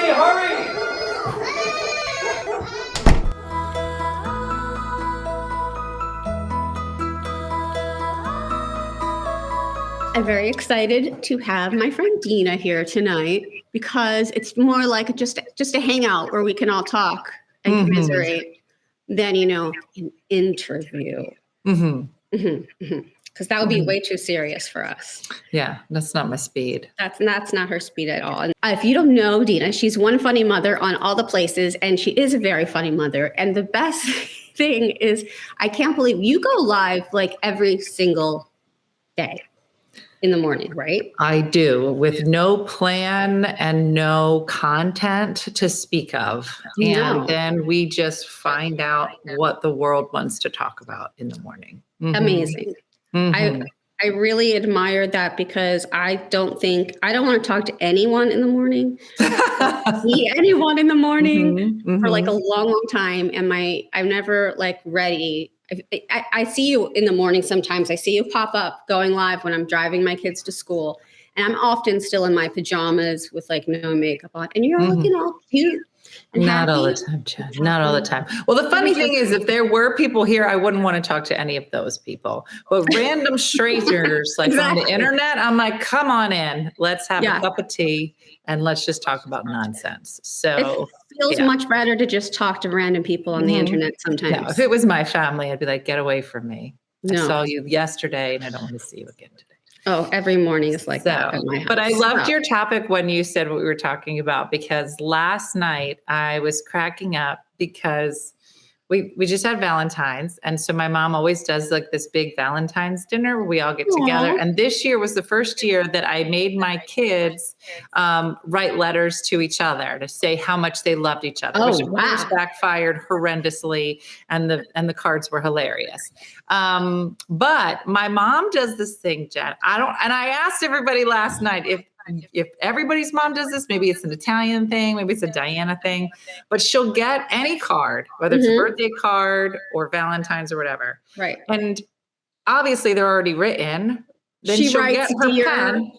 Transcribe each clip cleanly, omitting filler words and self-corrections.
Honey, hurry! I'm very excited to have my friend Dena here tonight because it's more like just a hangout where we can all talk and commiserate than, an interview. Because that would be way too serious for us. Yeah, that's not my speed. That's not her speed at all. And if you don't know Dena, she's one funny mother on all the places, and she is a very funny mother. And the best thing is, I can't believe you go live like every single day in the morning, right? I do, with no plan and no content to speak of. No. And then we just find out what the world wants to talk about in the morning. Amazing. I really admire that because I don't want to talk to anyone in the morning, see anyone in the morning for like a long time. And I'm never like ready. I see you in the morning sometimes. I see you pop up going live when I'm driving my kids to school. And I'm often still in my pajamas with like no makeup on. And you're looking all cute. Not all the time, Jen. Not all the time. Well, the funny thing is, if there were people here, I wouldn't want to talk to any of those people. But random strangers like on the internet, I'm like, come on in. Let's have a cup of tea and let's just talk about nonsense. So it feels much better to just talk to random people on the internet sometimes. No, if it was my family, I'd be like, get away from me. I saw you yesterday and I don't want to see you again today. Oh, every morning is like that at my house. But I loved your topic when you said what we were talking about, because last night I was cracking up because we just had Valentine's. And so my mom always does like this big Valentine's dinner where we all get together. And this year was the first year that I made my kids write letters to each other to say how much they loved each other, which of course backfired horrendously. And the cards were hilarious. But my mom does this thing, Jen. I asked everybody last night if everybody's mom does this, maybe it's an Italian thing, maybe it's a Diana thing, but she'll get any card, whether it's a birthday card or Valentine's or whatever. Right. And obviously they're already written. Then she'll get her pen.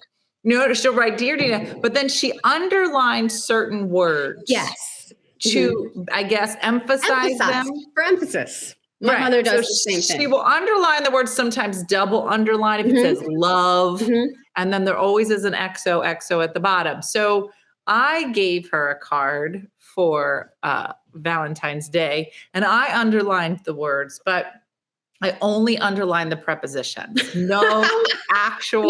She'll write Dear Dena, but then she underlines certain words. Yes. To, I guess, emphasize them. For emphasis. My mother does the same thing. She will underline the word, sometimes double underline if it says love. And then there always is an XO at the bottom. So I gave her a card for Valentine's Day and I underlined the words, but I only underlined the prepositions. No actual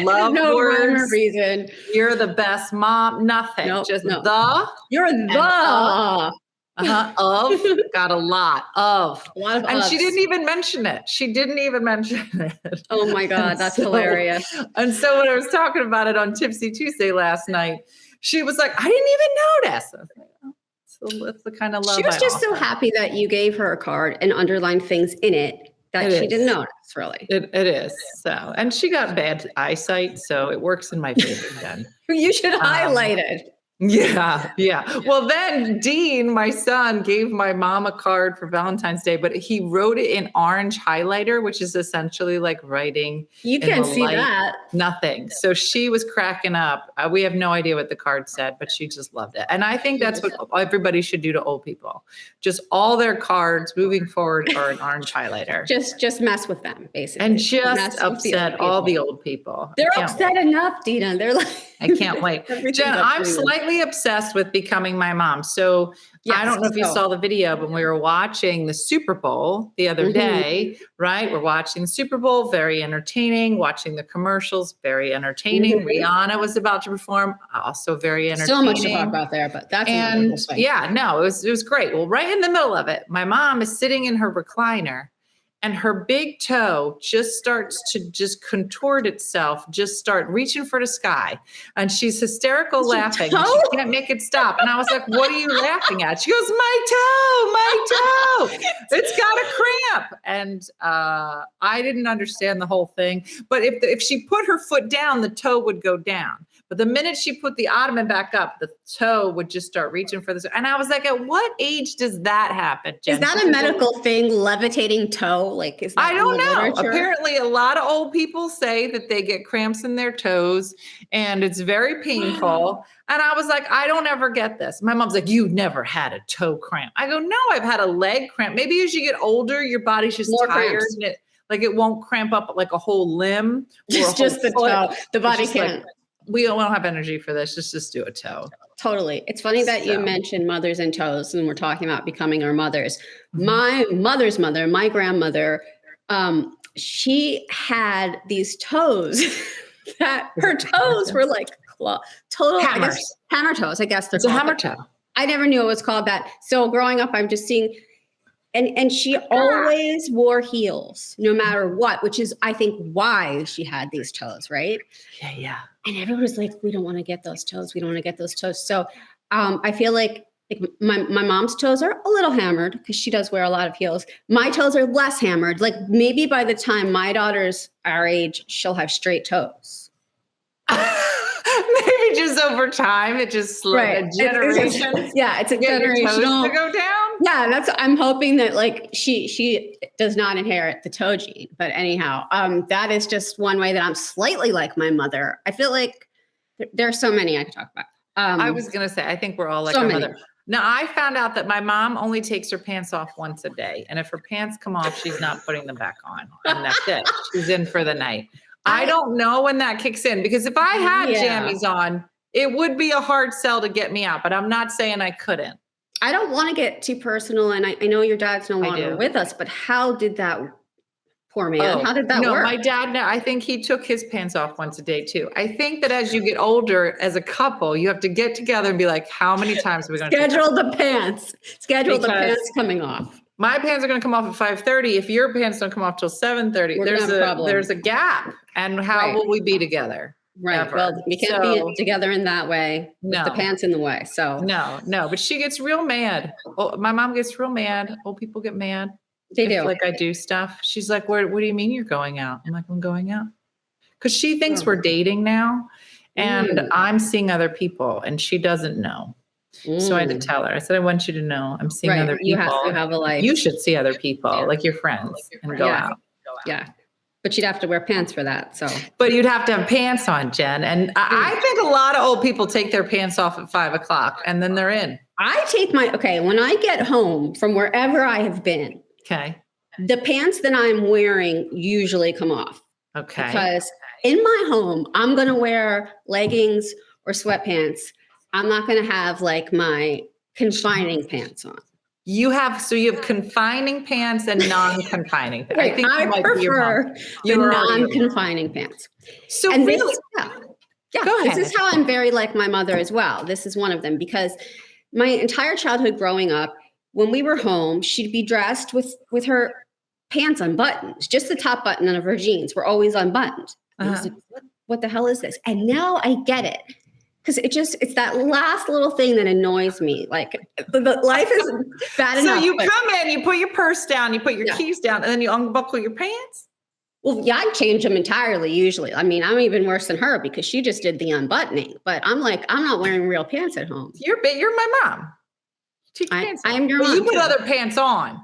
love words. No reason. You're the best mom. Nothing. Just the. You're the. Of, got a lot of. And she didn't even mention it. Oh my God, that's hilarious. And so when I was talking about it on Tipsy Tuesday last night, she was like, I didn't even notice. I was like, oh, so that's the kind of love she was just so happy that you gave her a card and underlined things in it that she didn't notice, really. It is. So, and she got bad eyesight, so it works in my favor then. You should highlight it. Yeah. Well, then Dean, my son, gave my mom a card for Valentine's Day, but he wrote it in orange highlighter, which is essentially like writing. You can't see that. Nothing. So she was cracking up. We have no idea what the card said, but she just loved it. And I think that's what everybody should do to old people. Just all their cards moving forward are an orange highlighter. Just mess with them, basically. And just upset all the old people. They're upset enough, Dena. They're like, I can't wait. Jen, I'm slightly obsessed with becoming my mom. So I don't know if you saw the video, but we were watching the Super Bowl the other day, right? We're watching the Super Bowl, very entertaining. Watching the commercials, very entertaining. Rihanna was about to perform, also very entertaining. So much to talk about there, but that's it was great. Well, right in the middle of it, my mom is sitting in her recliner. And her big toe just starts to just contort itself, just start reaching for the sky. And she's hysterical laughing. She can't make it stop. And I was like, what are you laughing at? She goes, my toe. It's got a cramp. And I didn't understand the whole thing. But if she put her foot down, the toe would go down. But the minute she put the ottoman back up, the toe would just start reaching for this. And I was like, at what age does that happen, Jen? Is that a medical thing, levitating toe? Like, is that I don't know. literature? Apparently, a lot of old people say that they get cramps in their toes and it's very painful. And I was like, I don't ever get this. My mom's like, you've never had a toe cramp. I go, no, I've had a leg cramp. Maybe as you get older, your body's just More tired cramps. and it won't cramp up like a whole limb. It's just the toe. The body can't. We don't have energy for this. Just do a toe. Totally. It's funny that you mentioned mothers and toes, and we're talking about becoming our mothers. My mother's mother, my grandmother, she had these toes that her toes were like total hammers. Hammer toes, I guess they're It's a called. hammer toe. I never knew it was called that. So growing up, I'm just seeing, and she always wore heels, no matter what, which is, I think, why she had these toes, right? Yeah. And everyone was like, we don't want to get those toes. We don't want to get those toes. So I feel like my mom's toes are a little hammered because she does wear a lot of heels. My toes are less hammered. Like maybe by the time my daughter's our age, she'll have straight toes. Maybe just over time, it just a generation. It's a generational to go down. Yeah, I'm hoping that like she does not inherit the toe gene. But anyhow, that is just one way that I'm slightly like my mother. I feel like there's so many I could talk about. I was gonna say, I think we're all like our mother. Now I found out that my mom only takes her pants off once a day, and if her pants come off, she's not putting them back on, and that's it. She's in for the night. I don't know when that kicks in, because if I had jammies on, it would be a hard sell to get me out, but I'm not saying I couldn't. I don't want to get too personal, and I know your dad's no longer with us, but how did that, poor man, how did that work? My dad, I think he took his pants off once a day too. I think that as you get older, as a couple, you have to get together and be like, how many times are we going to schedule the pants coming off? My pants are going to come off at 5:30. If your pants don't come off till 7:30, there's a gap. And how will we be my Right. Ever. Well, you can't be together in that way with the pants in the way. So no, but she gets real mad. Oh, my mom gets real mad. Old people get mad. They do. Like I do stuff. She's like, what do you mean you're going out? I'm like, I'm going out. Because she thinks we're dating now. And I'm seeing other people and she doesn't know. So I had to tell her. I said, I want you to know I'm seeing other people. You have to have a life. You should see other people, like your friends, and go out. Yeah. But you'd have to wear pants for that. So, but you'd have to have pants on, Jen. And I think a lot of old people take their pants off at 5:00 and then they're in. I take when I get home from wherever I have been, the pants that I'm wearing usually come off. Okay. Because in my home, I'm going to wear leggings or sweatpants. I'm not going to have like my confining pants on. You have confining pants and non-confining pants. Right. I prefer the non-confining pants. So and really, go ahead. This is how I'm very like my mother as well. This is one of them because my entire childhood growing up, when we were home, she'd be dressed with her pants unbuttoned. Just the top button of her jeans were always unbuttoned. I was like, what the hell is this? And now I get it. Because it's that last little thing that annoys me. Like the life is bad enough. So you come in, you put your purse down, you put your keys down, and then you unbuckle your pants? Well, yeah, I change them entirely usually. I mean, I'm even worse than her because she just did the unbuttoning. But I'm like, I'm not wearing real pants at home. You're my mom. I am your mom. You put other pants on.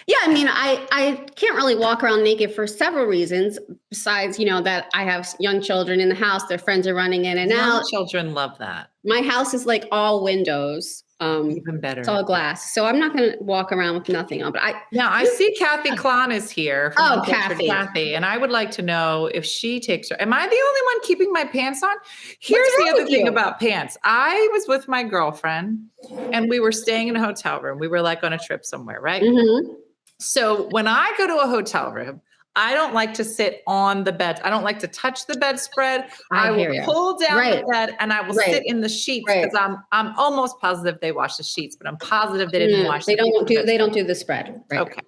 Yeah, I mean, I can't really walk around naked for several reasons. Besides, that I have young children in the house. Their friends are running in and out. Children love that. My house is like all windows. Even better. It's all glass. So I'm not going to walk around with nothing on. But I see Kathy Klon is here. Kathy. And I would like to know if she takes her. Am I the only one keeping my pants on? Here's the other thing about pants. I was with my girlfriend and we were staying in a hotel room. We were like on a trip somewhere, right? Mm-hmm. So when I go to a hotel room, I don't like to sit on the bed. I don't like to touch the bedspread. I will pull down the bed and I will sit in the sheets because I'm almost positive they washed the sheets, but I'm positive they didn't wash. They don't do the spread. Right. Okay.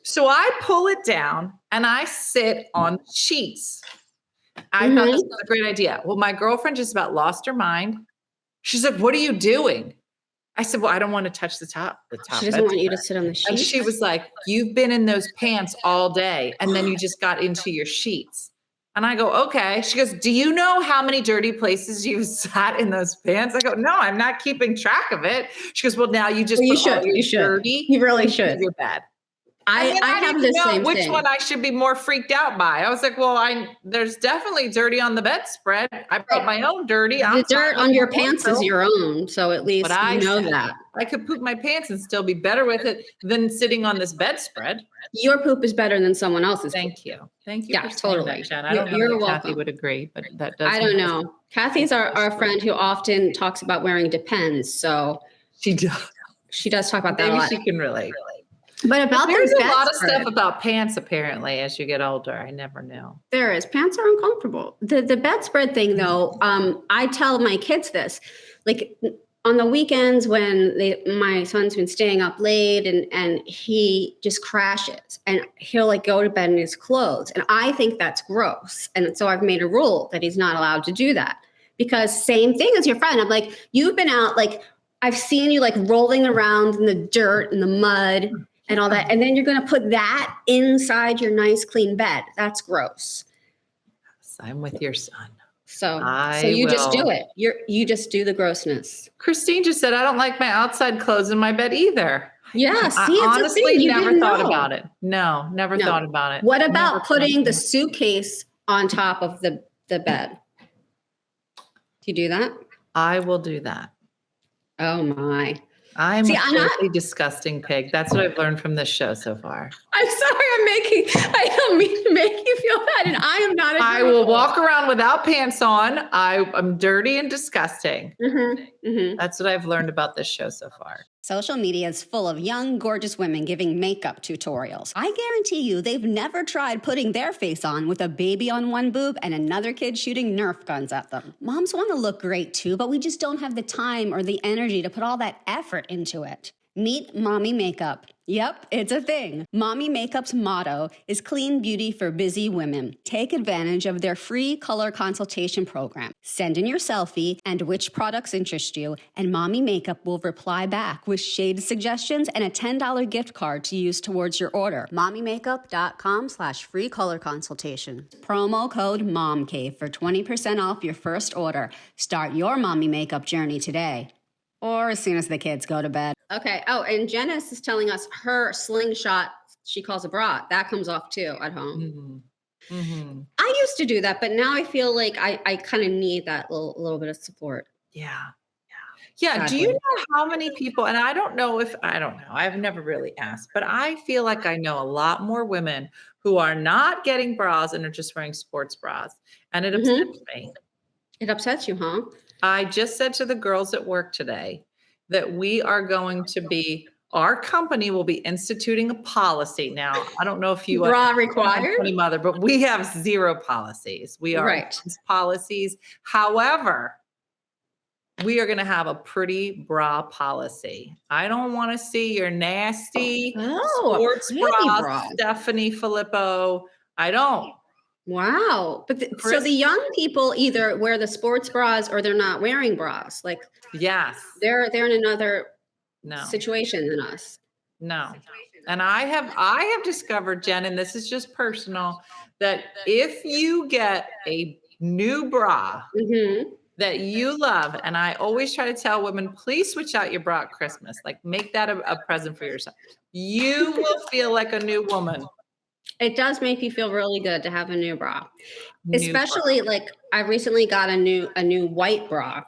So I pull it down and I sit on sheets. I thought this was a great idea. Well, my girlfriend just about lost her mind. She's like, "What are you doing?" I said, well, I don't want to touch the top. She doesn't want you to sit on the sheets. And she was like, you've been in those pants all day. And then you just got into your sheets. And I go, okay. She goes, do you know how many dirty places you've sat in those pants? I go, no, I'm not keeping track of it. She goes, well, now you just Well, put all your dirty. You really should. Your bed. I have the same which thing. one I should be more freaked out by. I was like, well, there's definitely dirty on the bedspread. I brought my own dirty. The dirt on your pants is your own, so at least you know that. I could poop my pants and still be better with it than sitting on this bedspread. Your poop is better than someone else's. Thank you. Yeah, totally. That, Jen. I don't know if Kathy would agree, but that does. I don't know. Kathy's our friend who often talks about wearing Depends, so she does. She does talk about that a lot. She can relate. But about there's a lot of stuff about pants apparently as you get older. I never knew. There is. Pants are uncomfortable. The bedspread thing though, I tell my kids this, like on the weekends when my son's been staying up late and he just crashes and he'll like go to bed in his clothes. And I think that's gross. And so I've made a rule that he's not allowed to do that because same thing as your friend. I'm like, you've been out, like I've seen you like rolling around in the dirt and the mud and all that. And then you're going to put that inside your nice clean bed. That's gross. Yes, I'm with your son. So you just do it. You just do the grossness. Christine just said, I don't like my outside clothes in my bed either. Yeah. See, I honestly never thought about it. No, never thought about it. What about putting the suitcase on top of the bed? Do you do that? I will do that. Oh my. I'm a filthy, disgusting pig. That's what I've learned from this show so far. I'm sorry, I don't mean to make you feel bad, and I am not. I will walk around without pants on. I'm dirty and disgusting. That's what I've learned about this show so far. Social media is full of young, gorgeous women giving makeup tutorials. I guarantee you they've never tried putting their face on with a baby on one boob and another kid shooting Nerf guns at them. Moms want to look great too, but we just don't have the time or the energy to put all that effort into it. Meet Mommy Makeup. Yep, it's a thing. Mommy Makeup's motto is clean beauty for busy women. Take advantage of their free color consultation program. Send in your selfie and which products interest you, and Mommy Makeup will reply back with shade suggestions and a $10 gift card to use towards your order. MommyMakeup.com/free color consultation. Promo code MomCave for 20% off your first order. Start your Mommy Makeup journey today. Or as soon as the kids go to bed. Okay. Oh, and Janice is telling us her slingshot, she calls a bra, that comes off too at home. I used to do that, but now I feel like I kind of need that little bit of support. Yeah. Do you know how many people, and I don't know, I've never really asked, but I feel like I know a lot more women who are not getting bras and are just wearing sports bras. And it upsets me. It upsets you, huh? I just said to the girls at work today that we are going to be, our company will be instituting a policy. Now, I don't know if you bra required, mother, but we have zero policies. We are against policies. However, we are going to have a pretty bra policy. I don't want to see your nasty sports bra, Stephanie Filippo. I don't. Wow. But so the young people either wear the sports bras or they're not wearing bras. Like, yes, they're in another situation than us. No. And I have discovered, Jen, and this is just personal, that if you get a new bra that you love, and I always try to tell women, please switch out your bra at Christmas, like make that a present for yourself. You will feel like a new woman. It does make you feel really good to have a new bra. Especially like I recently got a new white bra.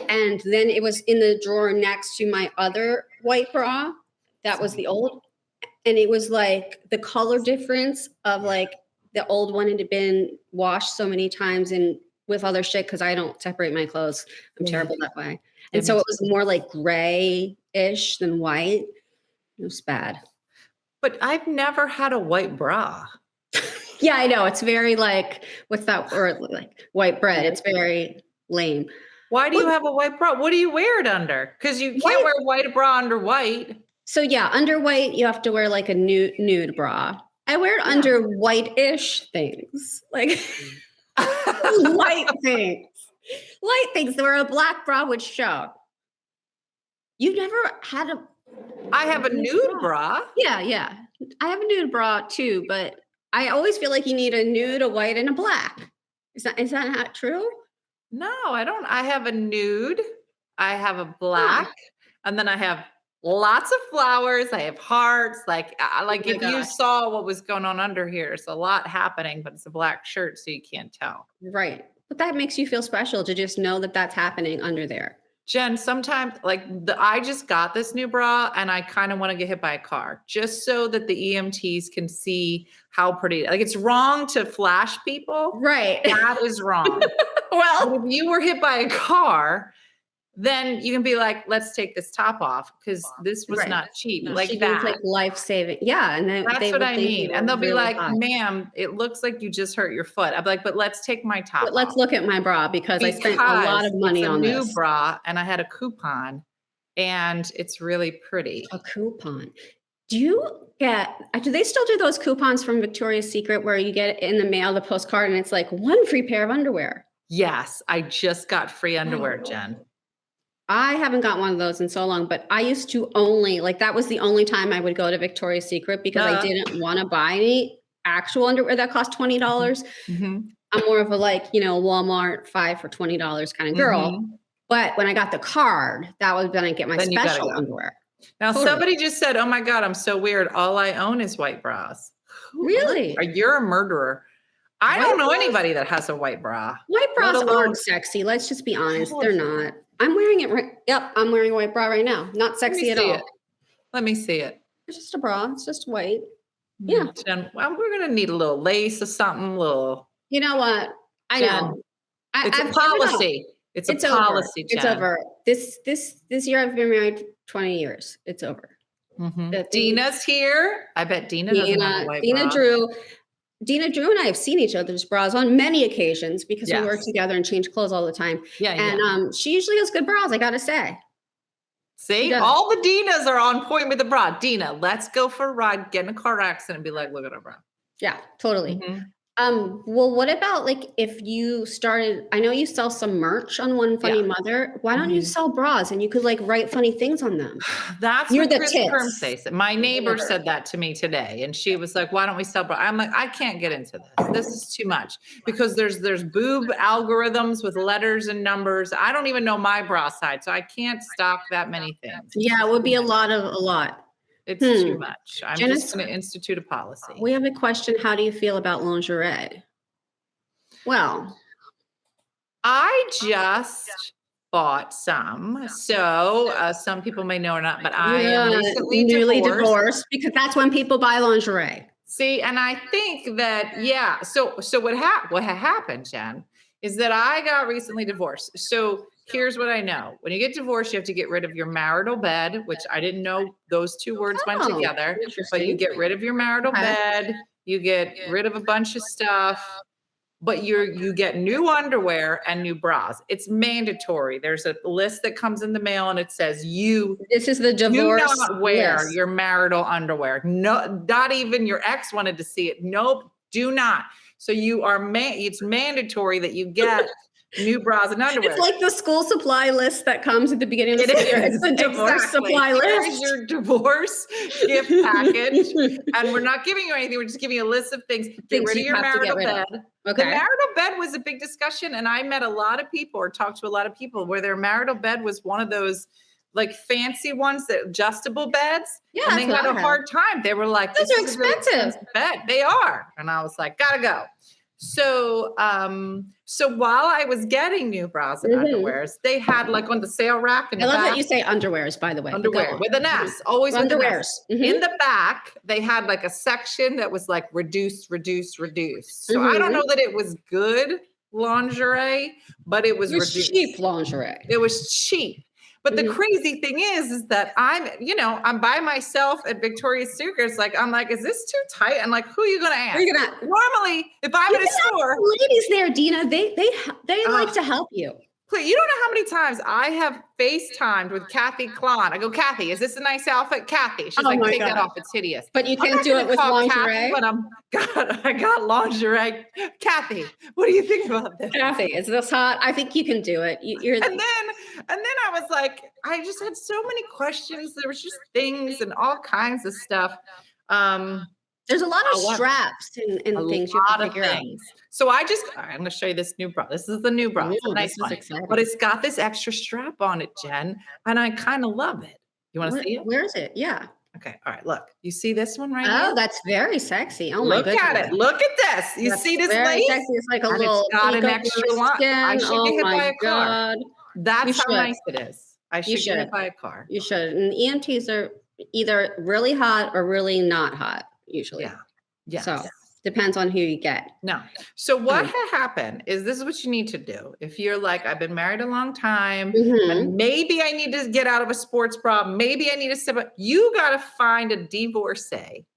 And then it was in the drawer next to my other white bra. That was the old. And it was like the color difference of like the old one had been washed so many times and with other shit because I don't separate my clothes. I'm terrible that way. And so it was more like gray-ish than white. It was bad. But I've never had a white bra. Yeah, I know. It's very like, what's that word? Like white bread. It's very lame. Why do you have a white bra? What do you wear it under? Because you can't wear white bra under white. So yeah, under white, you have to wear like a nude bra. I wear it under white-ish things. Like light things. Light things where a black bra would show. You've never had I have a nude bra. Yeah. I have a nude bra too, but I always feel like you need a nude, a white, and a black. Is that not true? No, I don't. I have a nude, I have a black, Huh. and then I have lots of flowers. I have hearts. Like, Oh like my if you gosh. saw what was going on under here, it's a lot happening, but it's a black shirt, so you can't tell. Right. But that makes you feel special to just know that that's happening under there. Jen, sometimes I just got this new bra and I kind of want to get hit by a car just so that the EMTs can see how pretty. Like it's wrong to flash people. Right. That is wrong. Well, But if you were hit by a car, then you can be like, let's take this top off because this was Right. not cheap. she Like needs that. like life-saving. Yeah. And then That's they what would I think mean. you And were they'll be really like, hot. ma'am, it looks like you just hurt your foot. I'll be like, but let's take my top But let's off. look at my bra because I spent a lot of money It's a on new this. bra and I had a coupon and it's really pretty. A coupon. Do they still do those coupons from Victoria's Secret where you get in the mail the postcard and it's like one free pair of underwear? Yes, I just got free underwear, Jen. I haven't got one of those in so long, but I used to only that was the only time I would go to Victoria's Secret because I didn't want to buy any actual underwear that cost $20. Mm-hmm. I'm more of a Walmart 5 for $20 kind of girl. Mm-hmm. But when I got the card, that was when I get my Then you gotta special go. underwear. Now, Totally. somebody just said, oh my God, I'm so weird. All I own is white bras. Really? You're a murderer. I White don't know bras? anybody that has a white bra. White bras Let alone- aren't sexy. Let's just be honest. They're not. I'm wearing it right. Yep, I'm wearing a white bra right now. Not sexy at all. Let me see it. It's just a bra. It's just white. Yeah. Jen, well, we're going to need a little lace or something, little. You know what? I Jen, know. It's I've a given up. policy. It's a policy, Over. Jen. It's over. This year I've been married 20 years. It's over. Mm-hmm. The thing- Dina's here. I bet Dina doesn't have a white bra. Dina Drew and I have seen each other's bras on many occasions because we work Yes. together and change clothes all the time. Yeah, And she usually has good bras, I gotta say. See, does. all the Dinas are on point with the bra. Dina, let's go for a ride, get in a car accident, and be like, look at our bra. Yeah, totally. Mm-hmm. Well, what about if you started, I know you sell some merch on One Funny Mother. Why don't you sell bras and you could write funny things on them? That's You're what the Chris tits. Kerm says. My neighbor Whatever. said that to me today, and she was like, "Why don't we sell bras?" I'm like, "I can't get into this. This is too much because there's boob algorithms with letters and numbers. I don't even know my bra size, so I can't stock that many things. Yeah, it would be a lot. It's too much. I'm Janice, just going to institute a policy." We have a question. How do you feel about lingerie? Well, I just bought some. So some people may know or not, but I am recently newly divorced. because that's when people buy lingerie. See, and I think that, yeah. So what happened, Jen, is that I got recently divorced. So here's what I know. When you get divorced, you have to get rid of your marital bed, which I didn't know those two words went together. But you get rid of your marital bed. You get rid of a bunch of stuff. But you get new underwear and new bras. It's mandatory. There's a list that comes in the mail and it says this is the divorce do not wear list. your marital underwear. No, not even your ex wanted to see it. Nope, do not. So you are it's mandatory that you get new bras and underwear. It's like the school supply list that comes at the beginning of the year. It's the divorce supply list. Here's your divorce gift package. And we're not giving you anything. We're just giving you a list of things. Get rid of your marital bed. Okay. The marital bed was a big discussion. And I met a lot of people or talked to a lot of people where their marital bed was one of those fancy ones, that adjustable beds. Yeah, and they had a hard time. They were like, those are expensive. Bed. They are. And I was like, gotta go. So while I was getting new bras and underwears, they had on the sale rack. I love that you say underwears, by the way. Underwear with an S, always with an S. In the back, they had a section that was reduce. So I don't know that it was good lingerie, but it was reduced. Cheap lingerie. It was cheap. But the crazy thing is that I'm by myself at Victoria's Secret. I'm like, is this too tight? And who are you going to ask? Normally, if I'm in a store, ladies there, Dina, they like to help you. Please, you don't know how many times I have FaceTimed with Kathy Klon. I go, Kathy, is this a nice outfit? Kathy. She's like, take that off. It's hideous. But you can't do it with lingerie. I got lingerie. Kathy, what do you think about this? Kathy, is this hot? I think you can do it. And then I was like, I just had so many questions. There was just things and all kinds of stuff. There's a lot of straps and things you have to figure out. So all right, I'm going to show you this new bra. This is the new bra. It's a nice one, but it's got this extra strap on it, Jen, and I kind of love it. You want to see it? Where is it? Yeah. Okay. All right. Look, you see this one right here? Oh, that's very sexy. Oh my goodness. Look at it. Look at this. You see this very lace? Sexy. It's like a and little. It's got an extra one. I should get hit by a car. That's how nice it is. I should get hit by a car. You should. And EMTs are either really hot or really not hot, usually. Yeah. Yeah. So depends on who you get. No. So what had happened is this is what you need to do. If you're like, I've been married a long time, and maybe I need to get out of a sports bra. Maybe I need to step up. You got to find a divorcee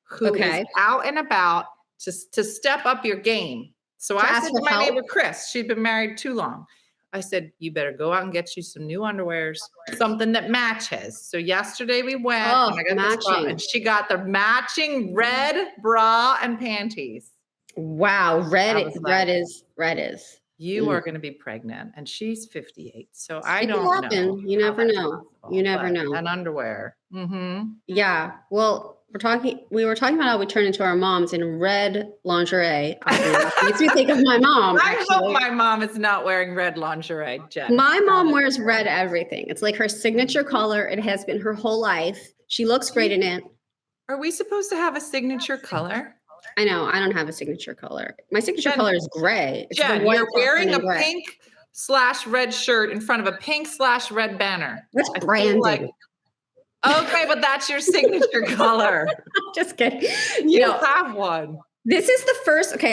who is out and about to step up your game. So I said to my neighbor, Chris, she'd been married too long. I said, you better go out and get you some new underwears, something that matches. So yesterday we went and I got this bra, and she got the matching red bra and panties. Wow. Red is. You are going to be pregnant and she's 58. So I don't know. You never know. You never know. And underwear. Yeah. Well, we were talking about how we turn into our moms in red lingerie. Makes me think of my mom. I hope my mom is not wearing red lingerie, Jen. My mom wears red everything. It's like her signature color. It has been her whole life. She looks great in it. Are we supposed to have a signature color? I know. I don't have a signature color. My signature color is gray. Jen, you're wearing a pink/red shirt in front of a pink/red banner. That's branding. Okay, but that's your signature color. Just kidding. You have one. This is the first. Okay,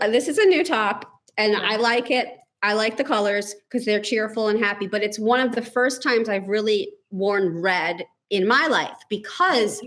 this is a new top, and I like it. I like the colors because they're cheerful and happy. But it's one of the first times I've really worn red in my life because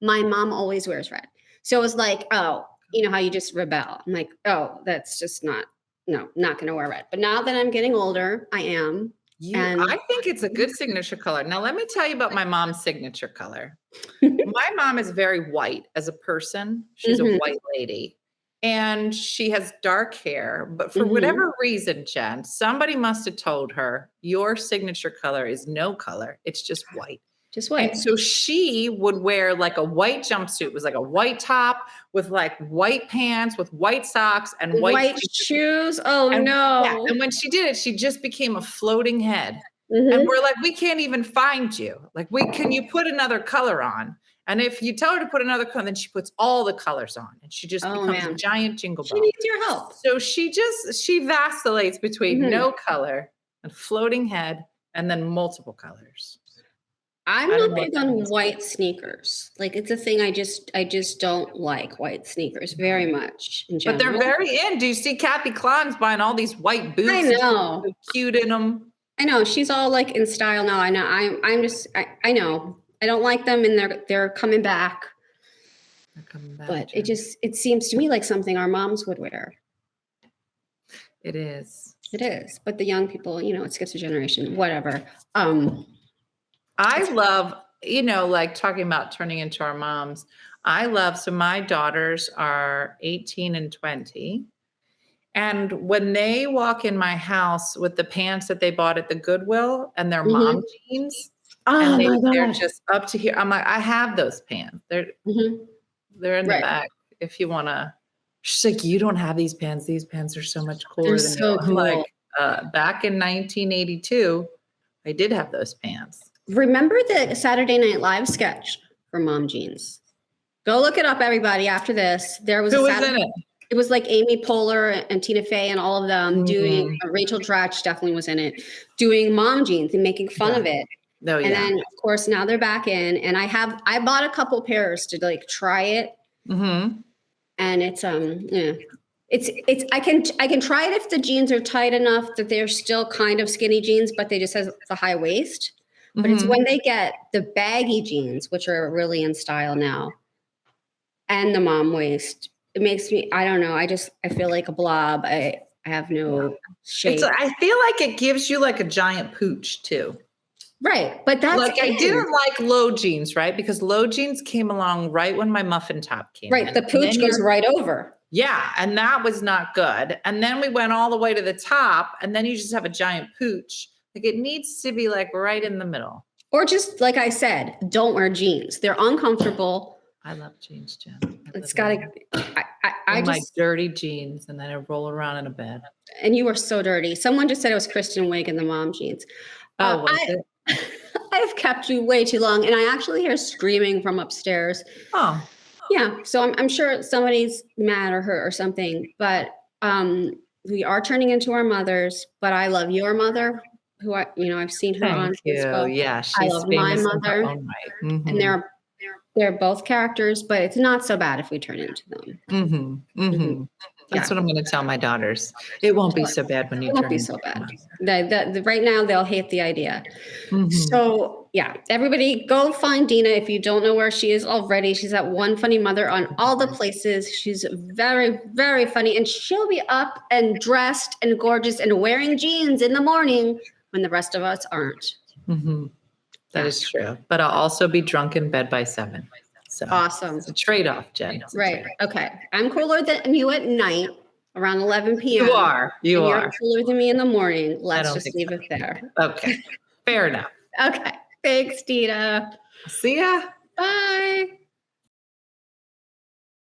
my mom always wears red. So it was like, oh, you know how you just rebel. I'm like, oh, that's just not going to wear red. But now that I'm getting older, I am. I think it's a good signature color. Now, let me tell you about my mom's signature color. My mom is very white as a person. She's a white lady and she has dark hair. But for whatever reason, Jen, somebody must have told her your signature color is no color. It's just white. Just white. And so she would wear like a white jumpsuit. It was like a white top with like white pants with white socks and white shoes. Oh, no. Yeah. And when she did it, she just became a floating head. And we're like, we can't even find you. Like, can you put another color on? And if you tell her to put another color, then she puts all the colors on and she just becomes a giant jingle ball. She needs your help. So she vacillates between no color and floating head and then multiple colors. I'm not big on white sneakers. Like, it's a thing I just don't like white sneakers very much in general. But they're very in. Do you see Kathy Klein's buying all these white boots? I know. So cute in them. I know. She's all like in style now. I know. I know. I don't like them and they're coming back. They're coming back. But it seems to me like something our moms would wear. It is. It is. But the young people, it skips a generation, whatever. I love, like talking about turning into our moms. So my daughters are 18 and 20. And when they walk in my house with the pants that they bought at the Goodwill and their mom jeans, they're just up to here. I'm like, I have those pants. They're in the back if you want to. She's like, you don't have these pants. These pants are so much cooler than so cool. Like, back in 1982, I did have those pants. Remember the Saturday Night Live sketch for mom jeans? Go look it up, everybody. After this, there was Who was in it? It was like Amy Poehler and Tina Fey and all of them doing. Rachel Dratch definitely was in it, doing mom jeans and making fun of it. Oh, yeah. And then, of course, now they're back in. And I bought a couple pairs to like try it. And it's it's I can try it if the jeans are tight enough that they're still kind of skinny jeans, but they just have the high waist. But it's when they get the baggy jeans, which are really in style now, and the mom waist, it makes me, I don't know. I feel like a blob. I have no shape. I feel like it gives you like a giant pooch too. Right. But that's like, I didn't like low jeans, right? Because low jeans came along right when my muffin top came. Right. In. The pooch goes right over. Yeah. And that was not good. And then we went all the way to the top and then you just have a giant pooch. Like it needs to be like right in the middle. Or just like I said, don't wear jeans. They're uncomfortable. I love jeans, Jen. It's got to, I my just, dirty jeans, and then I roll around in a bed. and you were so dirty. Someone just said it was Kristen Wiig in the mom jeans. Oh, was it? I've kept you way too long, and I actually hear screaming from upstairs. Oh, Yeah, so I'm sure somebody's mad or hurt or something, but we are turning into our mothers. But I love your mother, who I've seen her on thank you. Facebook. Yeah, I she's love my famous in her mother, own right. Mhm. and they're both characters, but it's not so bad if we turn into them. Mm-hmm. Mm-hmm. Mhm. That's Yeah. what I'm going to tell my daughters. It won't be so bad when you It won't turn be into so bad. them. Right now, they'll hate the idea. Mhm. So, yeah, everybody go find Dena if you don't know where she is already. She's at One Funny Mother on all the places. She's very, very funny. And she'll be up and dressed and gorgeous and wearing jeans in the morning when the rest of us aren't. Mhm. That is true. But I'll also be drunk in bed by 7. So Awesome. it's a trade-off, Jen. It's a Right. trade-off. Okay. I'm cooler than you at night around 11 p.m. You are. You and are. You're cooler than me in the morning. Let's don't just think leave so. it there. Okay. Fair enough. Okay. Thanks, Dena. See ya. Bye.